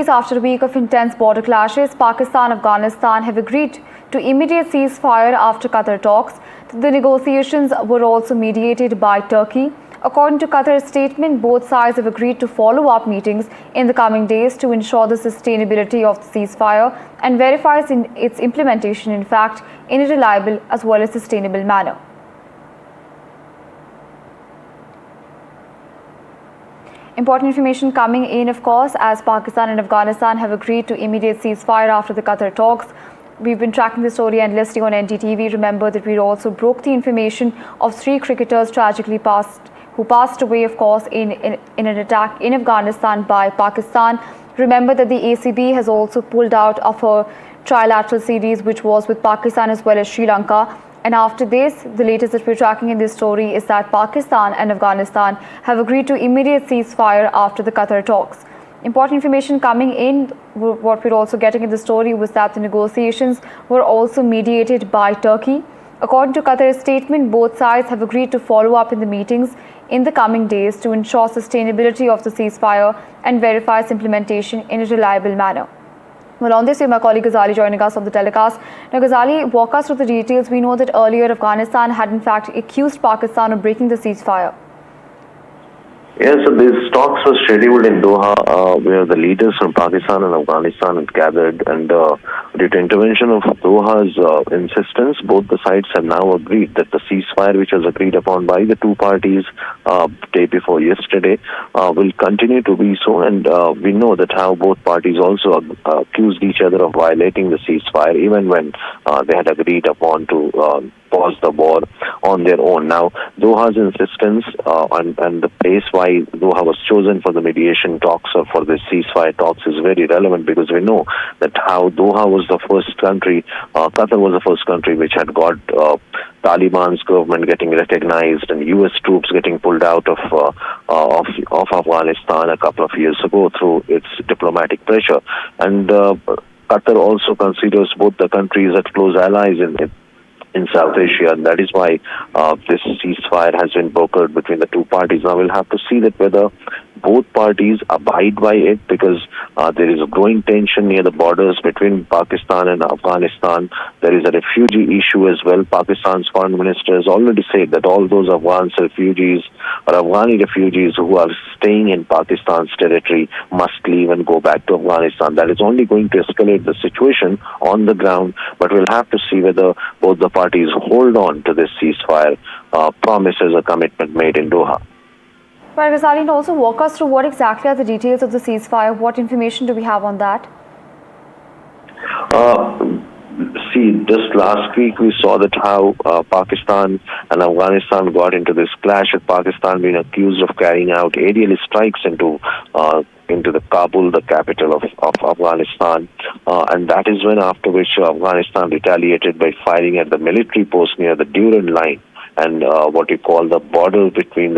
After a week of intense border clashes, Pakistan and Afghanistan have agreed to immediate ceasefire after Qatar talks. The negotiations were also mediated by Turkey. According to Qatar's statement, both sides have agreed to follow up meetings in the coming days to ensure the sustainability of the ceasefire and verifies its implementation, in fact, in a reliable as well as sustainable manner. Important information coming in, of course, as Pakistan and Afghanistan have agreed to immediate ceasefire after the Qatar talks. We've been tracking the story endlessly on NDTV. Remember that we also broke the information of 3 cricketers who passed away, of course, in an attack in Afghanistan by Pakistan. Remember that the ACB has also pulled out of a trilateral series, which was with Pakistan as well as Sri Lanka. And after this, the latest that we're tracking in this story is that Pakistan and Afghanistan have agreed to immediate ceasefire after the Qatar talks. Important information coming in, what we're also getting in the story was that the negotiations were also mediated by Turkey. According to Qatar's statement, both sides have agreed to follow up in the meetings in the coming days to ensure sustainability of the ceasefire and verify its implementation in a reliable manner. Well, on this, we have my colleague Ghazali joining us on the telecast. Now, Ghazali, walk us through the details. We know that earlier Afghanistan had in fact accused Pakistan of breaking the ceasefire. Yes, so these talks were scheduled in Doha, where the leaders from Pakistan and Afghanistan had gathered, and due to intervention of Doha's insistence, both the sides have now agreed that the ceasefire, which was agreed upon by the two parties day before yesterday, will continue to be so. And we know that how both parties also accused each other of violating the ceasefire, even when they had agreed upon to pause the war on their own. Now, Doha's insistence and the place why Doha was chosen for the mediation talks or for the ceasefire talks is very relevant, because we know that how Doha was the first country, Qatar was the first country which had got Taliban's government getting recognized and US troops getting pulled out of Afghanistan a couple of years ago through its diplomatic pressure. And Qatar also considers both the countries as close allies in South Asia, and that is why this ceasefire has been brokered between the two parties. Now we'll have to see that whether both parties abide by it, because there is a growing tension near the borders between Pakistan and Afghanistan. There is a refugee issue as well. Pakistan's foreign minister has already said that all those Afghan refugees or Afghani refugees who are staying in Pakistan's territory must leave and go back to Afghanistan. That is only going to escalate the situation on the ground, but we'll have to see whether both the parties hold on to this ceasefire promises or commitment made in Doha. Right, Ghazali, and also walk us through what exactly are the details of the ceasefire. What information do we have on that? See, just last week we saw that how Pakistan and Afghanistan got into this clash, with Pakistan being accused of carrying out aerial strikes into the Kabul, the capital of Afghanistan, and that is when after which Afghanistan retaliated by firing at the military post near the Durand line, and what you call the border between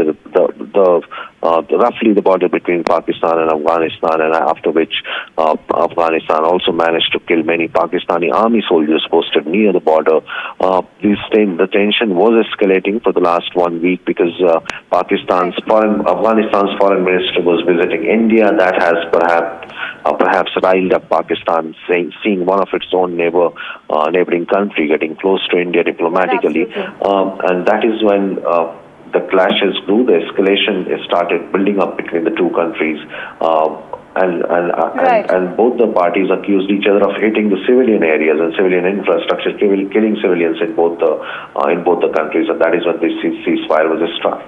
roughly the border between Pakistan and Afghanistan, and after which Afghanistan also managed to kill many Pakistani army soldiers posted near the border. The tension was escalating for the last 1 week, because Afghanistan's foreign minister was visiting India. That has perhaps riled up Pakistan, seeing one of its own neighboring country getting close to India diplomatically, and that is when the clashes grew. The escalation started building up between the two countries, and both the parties accused each other of hitting the civilian areas and civilian infrastructure, killing civilians in both the countries, and that is when this ceasefire was struck.